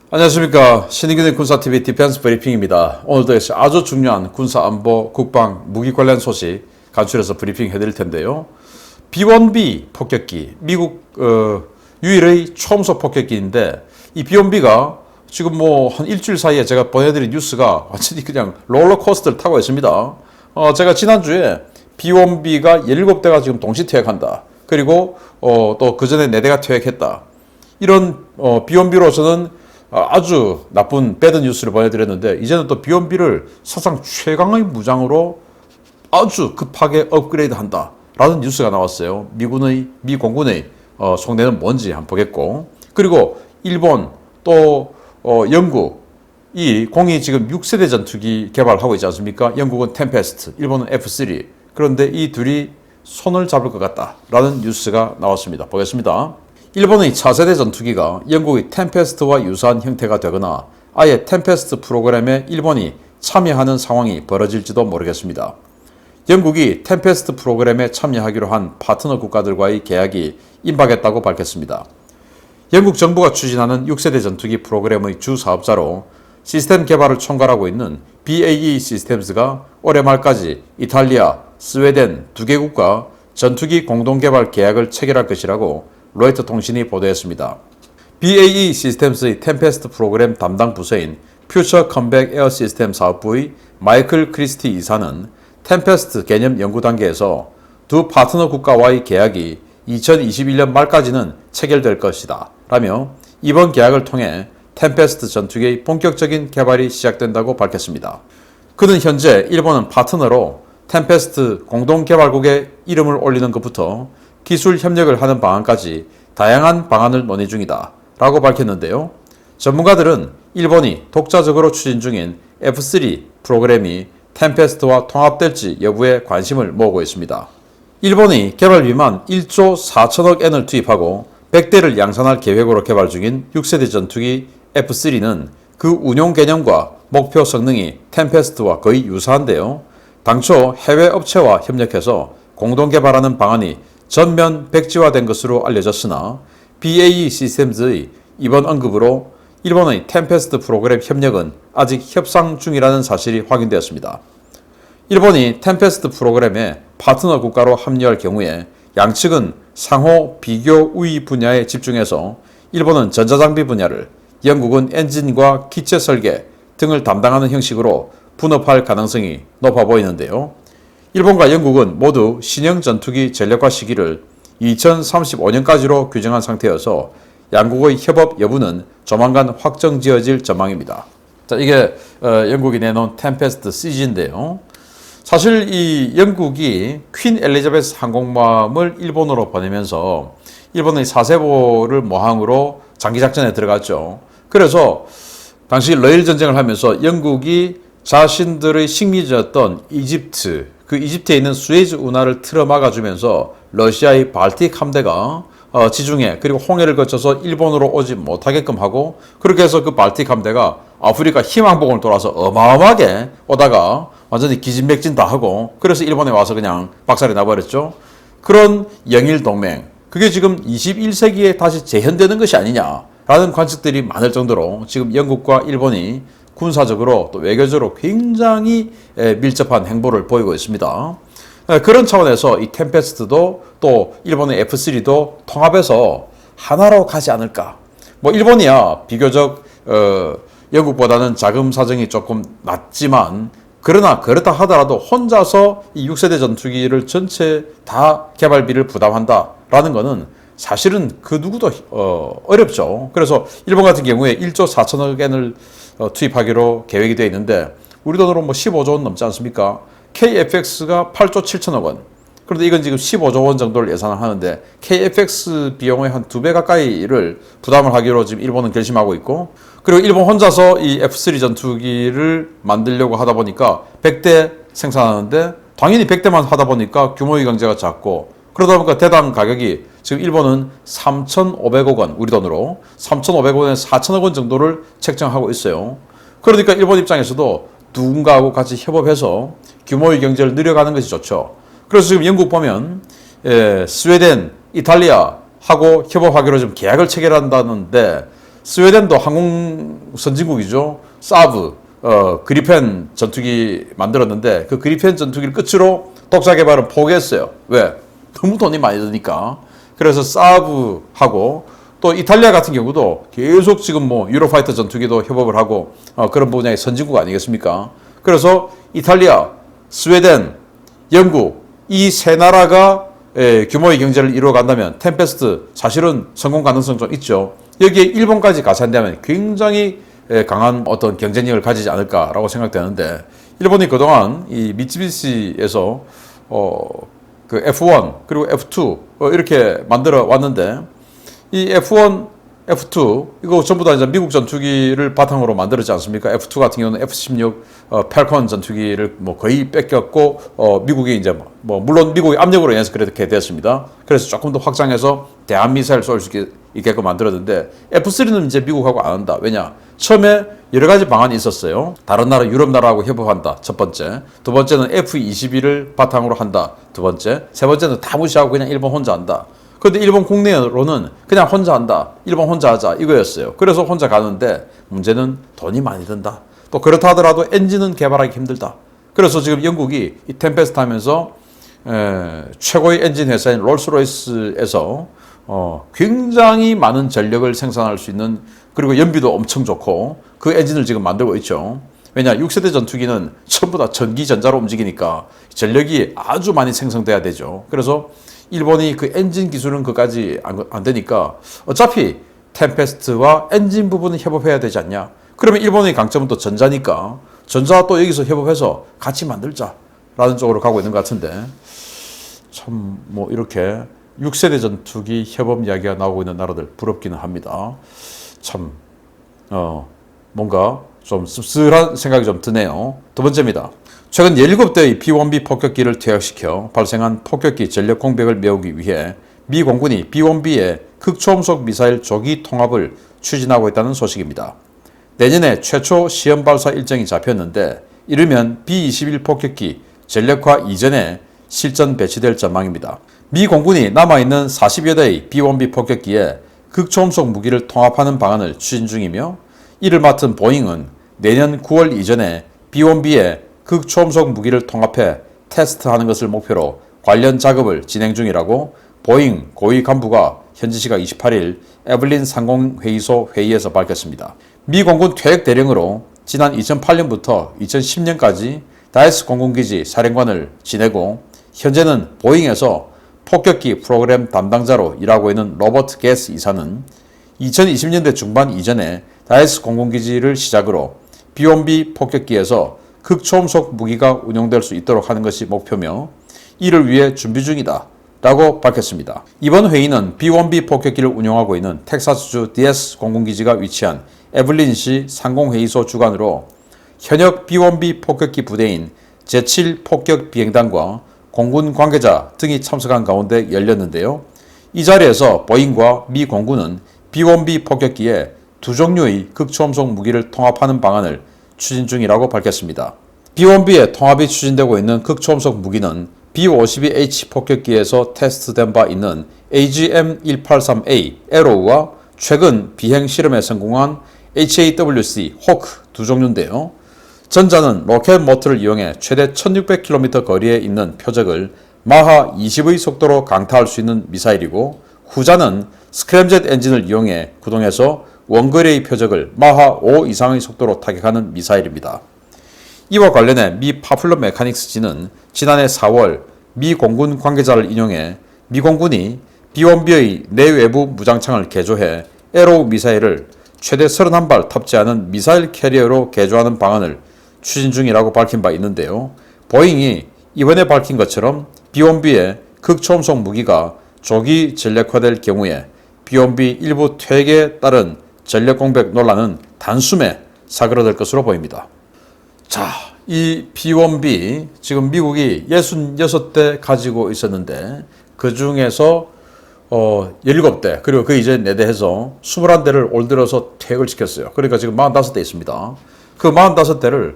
안녕하십니까. 신의균의 군사TV 디펜스 브리핑입니다. 오늘도 역시 아주 중요한 군사안보, 국방, 무기 관련 소식 간추려서 브리핑 해드릴 텐데요. B-1B 폭격기, 미국 유일의 초음속 폭격기인데 이 B-1B가 지금 뭐 한 일주일 사이에 제가 보내드린 뉴스가 완전히 그냥 롤러코스터를 타고 있습니다. 제가 지난주에 B-1B가 17대가 지금 동시 퇴역한다. 그리고 또 그 전에 4대가 퇴역했다. 이런 B-1B로서는 아주 나쁜 배드 뉴스를 보내드렸는데 이제는 또 B-1B를 사상 최강의 무장으로 아주 급하게 업그레이드 한다 라는 뉴스가 나왔어요. 미 공군의 속내는 뭔지 한번 보겠고, 그리고 일본 또 영국 이 공이 지금 6세대 전투기 개발하고 있지 않습니까? 영국은 템페스트, 일본은 F3. 그런데 이 둘이 손을 잡을 것 같다 라는 뉴스가 나왔습니다. 보겠습니다. 일본의 차세대 전투기가 영국의 템페스트와 유사한 형태가 되거나 아예 템페스트 프로그램에 일본이 참여하는 상황이 벌어질지도 모르겠습니다. 영국이 템페스트 프로그램에 참여하기로 한 파트너 국가들과의 계약이 임박했다고 밝혔습니다. 영국 정부가 추진하는 6세대 전투기 프로그램의 주 사업자로 시스템 개발을 총괄하고 있는 BAE 시스템즈가 올해 말까지 이탈리아, 스웨덴 2개국과 전투기 공동개발 계약을 체결할 것이라고 로이터 통신이 보도했습니다. BAE 시스템스의 템페스트 프로그램 담당 부서인 퓨처 컴백 에어 시스템 사업부의 마이클 크리스티 이사는 템페스트 개념 연구 단계에서 두 파트너 국가와의 계약이 2021년 말까지는 체결될 것이다 라며 이번 계약을 통해 템페스트 전투기의 본격적인 개발이 시작된다고 밝혔습니다. 그는 현재 일본은 파트너로 템페스트 공동개발국에 이름을 올리는 것부터 기술 협력을 하는 방안까지 다양한 방안을 논의 중이다 라고 밝혔는데요. 전문가들은 일본이 독자적으로 추진 중인 F3 프로그램이 템페스트와 통합될지 여부에 관심을 모으고 있습니다. 일본이 개발비만 1조 4천억 엔을 투입하고 100대를 양산할 계획으로 개발 중인 6세대 전투기 F3는 그 운용 개념과 목표 성능이 템페스트와 거의 유사한데요. 당초 해외 업체와 협력해서 공동 개발하는 방안이 전면 백지화된 것으로 알려졌으나 BAE 시스템즈의 이번 언급으로 일본의 템페스트 프로그램 협력은 아직 협상 중이라는 사실이 확인되었습니다. 일본이 템페스트 프로그램에 파트너 국가로 합류할 경우에 양측은 상호 비교 우위 분야에 집중해서 일본은 전자장비 분야를, 영국은 엔진과 기체 설계 등을 담당하는 형식으로 분업할 가능성이 높아 보이는데요. 일본과 영국은 모두 신형 전투기 전력화 시기를 2035년까지로 규정한 상태여서 양국의 협업 여부는 조만간 확정지어질 전망입니다. 자, 이게 영국이 내놓은 템페스트 CG인데요. 사실 이 영국이 퀸 엘리자베스 항공모함을 일본으로 보내면서 일본의 사세보를 모항으로 장기작전에 들어갔죠. 그래서 당시 러일 전쟁을 하면서 영국이 자신들의 식민지였던 이집트, 그 이집트에 있는 수에즈 운하를 틀어막아주면서 러시아의 발틱 함대가 지중해 그리고 홍해를 거쳐서 일본으로 오지 못하게끔 하고, 그렇게 해서 그 발틱 함대가 아프리카 희망봉을 돌아서 어마어마하게 오다가 완전히 기진맥진 다 하고, 그래서 일본에 와서 그냥 박살이 나버렸죠. 그런 영일 동맹, 그게 지금 21세기에 다시 재현되는 것이 아니냐라는 관측들이 많을 정도로 지금 영국과 일본이 군사적으로 또 외교적으로 굉장히 밀접한 행보를 보이고 있습니다. 그런 차원에서 이 템페스트도 또 일본의 F3도 통합해서 하나로 가지 않을까. 뭐 일본이야 비교적 영국보다는 자금 사정이 조금 낮지만, 그러나 그렇다 하더라도 혼자서 이 6세대 전투기를 전체 다 개발비를 부담한다라는 거는 사실은 그 누구도 어렵죠. 그래서 일본 같은 경우에 1조 4천억 엔을 투입하기로 계획이 되어 있는데 우리 돈으로 뭐 15조 원 넘지 않습니까? KFX가 8조 7천억 원. 그런데 이건 지금 15조 원 정도를 예상을 하는데 KFX 비용의 한 2배 가까이를 부담을 하기로 지금 일본은 결심하고 있고, 그리고 일본 혼자서 이 F3 전투기를 만들려고 하다 보니까 100대 생산하는데 당연히 100대만 하다 보니까 규모의 경제가 작고, 그러다 보니까 대당 가격이 지금 일본은 3,500억 원, 우리 돈으로 3,500원에서 4천억 원 정도를 책정하고 있어요. 그러니까 일본 입장에서도 누군가하고 같이 협업해서 규모의 경제를 늘려가는 것이 좋죠. 그래서 지금 영국 보면 스웨덴, 이탈리아하고 협업하기로 지금 계약을 체결한다는데 스웨덴도 항공 선진국이죠. 사브, 그리펜 전투기 만들었는데 그 그리펜 전투기를 끝으로 독자 개발은 포기했어요. 왜? 너무 돈이 많이 드니까. 그래서 사브하고 또 이탈리아 같은 경우도 계속 지금 뭐 유로파이터 전투기도 협업을 하고 그런 분야의 선진국 아니겠습니까? 그래서 이탈리아, 스웨덴, 영국 이 세 나라가 규모의 경제를 이루어간다면 템페스트 사실은 성공 가능성 좀 있죠. 여기에 일본까지 가세한다면 굉장히 강한 어떤 경쟁력을 가지지 않을까라고 생각되는데 일본이 그동안 이 미쓰비시에서 그 F1 그리고 F2 이렇게 만들어 왔는데 이 F1, F2 이거 전부 다 이제 미국 전투기를 바탕으로 만들었지 않습니까? F2 같은 경우는 F-16 펠컨 전투기를 뭐 거의 뺏겼고 미국이 이제 뭐 물론 미국의 압력으로 인해서 그렇게 됐습니다. 그래서 조금 더 확장해서 대한 미사일 쏠 수 있게끔 만들었는데 F3는 이제 미국하고 안 한다. 왜냐? 처음에 여러 가지 방안이 있었어요. 다른 나라, 유럽 나라하고 협업한다. 첫 번째. 두 번째는 F-22를 바탕으로 한다. 두 번째. 세 번째는 다 무시하고 그냥 일본 혼자 한다. 그런데 일본 국내로는 그냥 혼자 한다. 일본 혼자 하자. 이거였어요. 그래서 혼자 가는데 문제는 돈이 많이 든다. 또 그렇다 하더라도 엔진은 개발하기 힘들다. 그래서 지금 영국이 이 템페스트 하면서 최고의 엔진 회사인 롤스로이스에서 굉장히 많은 전력을 생산할 수 있는 그리고 연비도 엄청 좋고 그 엔진을 지금 만들고 있죠. 왜냐 6세대 전투기는 전부 다 전기전자로 움직이니까 전력이 아주 많이 생성돼야 되죠. 그래서 일본이 그 엔진 기술은 그까지 안 되니까 어차피 템페스트와 엔진 부분은 협업해야 되지 않냐. 그러면 일본의 강점은 또 전자니까 전자와 또 여기서 협업해서 같이 만들자라는 쪽으로 가고 있는 것 같은데 참 뭐 이렇게 6세대 전투기 협업 이야기가 나오고 있는 나라들 부럽기는 합니다. 참 뭔가 좀 씁쓸한 생각이 좀 드네요. 두 번째입니다. 최근 17대의 B-1B 폭격기를 퇴역시켜 발생한 폭격기 전력 공백을 메우기 위해 미 공군이 B-1B의 극초음속 미사일 조기 통합을 추진하고 있다는 소식입니다. 내년에 최초 시험 발사 일정이 잡혔는데 이르면 B-21 폭격기 전력화 이전에 실전 배치될 전망입니다. 미 공군이 남아있는 40여 대의 B-1B 폭격기에 극초음속 무기를 통합하는 방안을 추진 중이며 이를 맡은 보잉은 내년 9월 이전에 B-1B에 극초음속 무기를 통합해 테스트하는 것을 목표로 관련 작업을 진행 중이라고 보잉 고위 간부가 현지 시각 28일 에블린 상공회의소 회의에서 밝혔습니다. 미 공군 퇴역 대령으로 지난 2008년부터 2010년까지 다이스 공군기지 사령관을 지내고 현재는 보잉에서 폭격기 프로그램 담당자로 일하고 있는 로버트 게스 이사는 2020년대 중반 이전에 다이스 공군기지를 시작으로 B-1B 폭격기에서 극초음속 무기가 운용될 수 있도록 하는 것이 목표며 이를 위해 준비 중이다 라고 밝혔습니다. 이번 회의는 B-1B 폭격기를 운용하고 있는 텍사스주 DS 공군기지가 위치한 에블린시 상공회의소 주관으로 현역 B-1B 폭격기 부대인 제7 폭격 비행단과 공군 관계자 등이 참석한 가운데 열렸는데요. 이 자리에서 보잉과 미 공군은 B-1B 폭격기에 두 종류의 극초음속 무기를 통합하는 방안을 추진 중이라고 밝혔습니다. B-1B의 통합이 추진되고 있는 극초음속 무기는 B-52H 폭격기에서 테스트된 바 있는 AGM-183A 에로우와 최근 비행 실험에 성공한 HAWC 호크 두 종류인데요. 전자는 로켓 모터를 이용해 최대 1600km 거리에 있는 표적을 마하 20의 속도로 강타할 수 있는 미사일이고 후자는 스크램젯 엔진을 이용해 구동해서 원거리의 표적을 마하 5 이상의 속도로 타격하는 미사일입니다. 이와 관련해 미 파플러 메카닉스지는 지난해 4월 미 공군 관계자를 인용해 미 공군이 B-1B의 내외부 무장창을 개조해 에로우 미사일을 최대 31발 탑재하는 미사일 캐리어로 개조하는 방안을 추진 중이라고 밝힌 바 있는데요. 보잉이 이번에 밝힌 것처럼 B-1B의 극초음속 무기가 조기 전력화될 경우에 B-1B 일부 퇴역에 따른 전력 공백 논란은 단숨에 사그라들 것으로 보입니다. 자, 이 B-1B 지금 미국이 66대 가지고 있었는데 그 중에서 17대 그리고 그 이제 4대 해서 21대를 올 들어서 퇴역을 시켰어요. 그러니까 지금 45대 있습니다. 그 45대를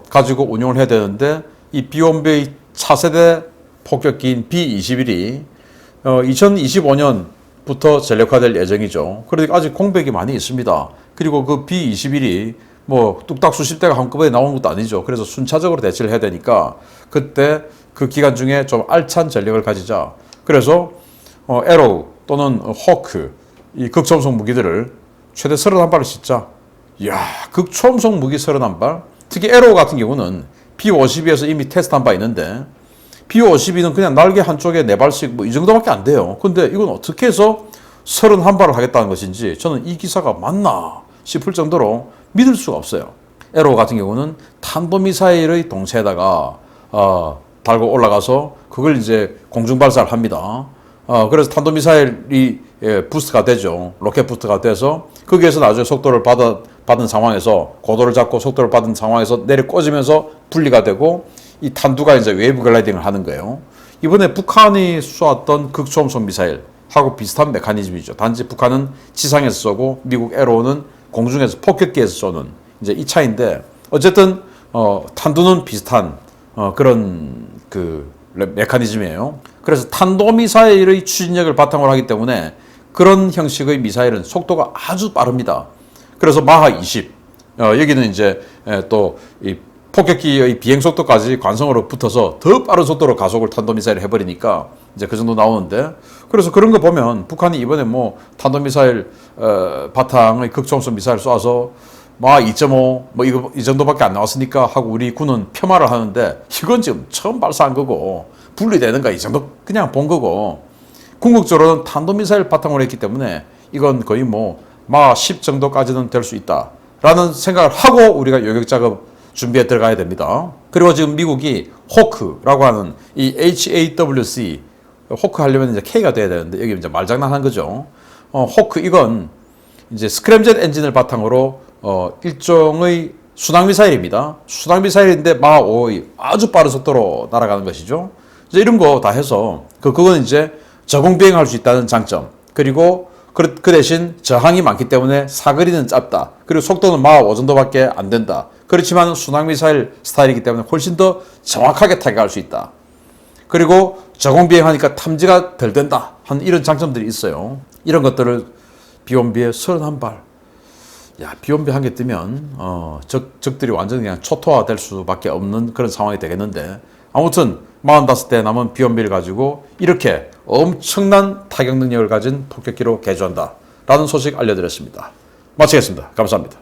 가지고 운용을 해야 되는데 이 B-1B의 차세대 폭격기인 B-21이 2025년 부터 전력화될 예정이죠. 그러니까 아직 공백이 많이 있습니다. 그리고 그 B-21이 뭐 뚝딱 수십 대가 한꺼번에 나오는 것도 아니죠. 그래서 순차적으로 대처를 해야 되니까 그때 그 기간 중에 좀 알찬 전력을 가지자. 그래서 에로우 또는 호크 이 극초음속 무기들을 최대 31발을 싣자. 이야, 극초음속 무기 31발? 특히 에로우 같은 경우는 B-52에서 이미 테스트한 바 있는데 B-52는 그냥 날개 한쪽에 4발씩 뭐 이 정도밖에 안 돼요. 근데 이건 어떻게 해서 31발을 하겠다는 것인지 저는 이 기사가 맞나 싶을 정도로 믿을 수가 없어요. 에로우 같은 경우는 탄도미사일의 동체에다가 달고 올라가서 그걸 이제 공중 발사를 합니다. 그래서 탄도미사일이 부스트가 되죠. 로켓 부스트가 돼서 거기에서 나중에 속도를 받은 상황에서 고도를 잡고 속도를 받은 상황에서 내려 꽂으면서 분리가 되고 이 탄두가 이제 웨이브 글라이딩을 하는 거예요. 이번에 북한이 쏘았던 극초음속 미사일하고 비슷한 메커니즘이죠. 단지 북한은 지상에서 쏘고 미국 에로우는 공중에서 폭격기에서 쏘는 이제 이 차이인데 어쨌든 탄두는 비슷한 그런 그 메커니즘이에요. 그래서 탄도미사일의 추진력을 바탕으로 하기 때문에 그런 형식의 미사일은 속도가 아주 빠릅니다. 그래서 마하 20 여기는 이제 또 이 폭격기의 비행 속도까지 관성으로 붙어서 더 빠른 속도로 가속을 탄도미사일을 해버리니까 이제 그 정도 나오는데 그래서 그런 거 보면 북한이 이번에 뭐 탄도미사일 바탕의 극초음속 미사일 쏴서 마 2.5 뭐 이거 이 정도밖에 안 나왔으니까 하고 우리 군은 폄하를 하는데 이건 지금 처음 발사한 거고 분리되는가 이 정도 그냥 본 거고 궁극적으로는 탄도미사일 바탕으로 했기 때문에 이건 거의 뭐 마 10 정도까지는 될 수 있다라는 생각을 하고 우리가 요격 작업 준비해 들어가야 됩니다. 그리고 지금 미국이 호크라고 하는 이 HAWC 호크 하려면 이제 K가 돼야 되는데 여기 이제 말장난한 거죠. 호크 이건 이제 스크램젯 엔진을 바탕으로 일종의 순항 미사일입니다. 순항 미사일인데 마하 5의 아주 빠른 속도로 날아가는 것이죠. 이제 이런 거 다 해서 그건 이제 저공 비행할 수 있다는 장점. 그리고 그 대신 저항이 많기 때문에 사거리는 짧다. 그리고 속도는 마하 5 정도밖에 안 된다. 그렇지만 순항 미사일 스타일이기 때문에 훨씬 더 정확하게 타격할 수 있다. 그리고 저공 비행하니까 탐지가 덜 된다. 하는 이런 장점들이 있어요. 이런 것들을 B-1B에 31발. 야, B-1B 한 개 뜨면 적들이 완전히 그냥 초토화될 수밖에 없는 그런 상황이 되겠는데 아무튼 45대 남은 B-1B를 가지고 이렇게 엄청난 타격 능력을 가진 폭격기로 개조한다 라는 소식 알려드렸습니다. 마치겠습니다. 감사합니다.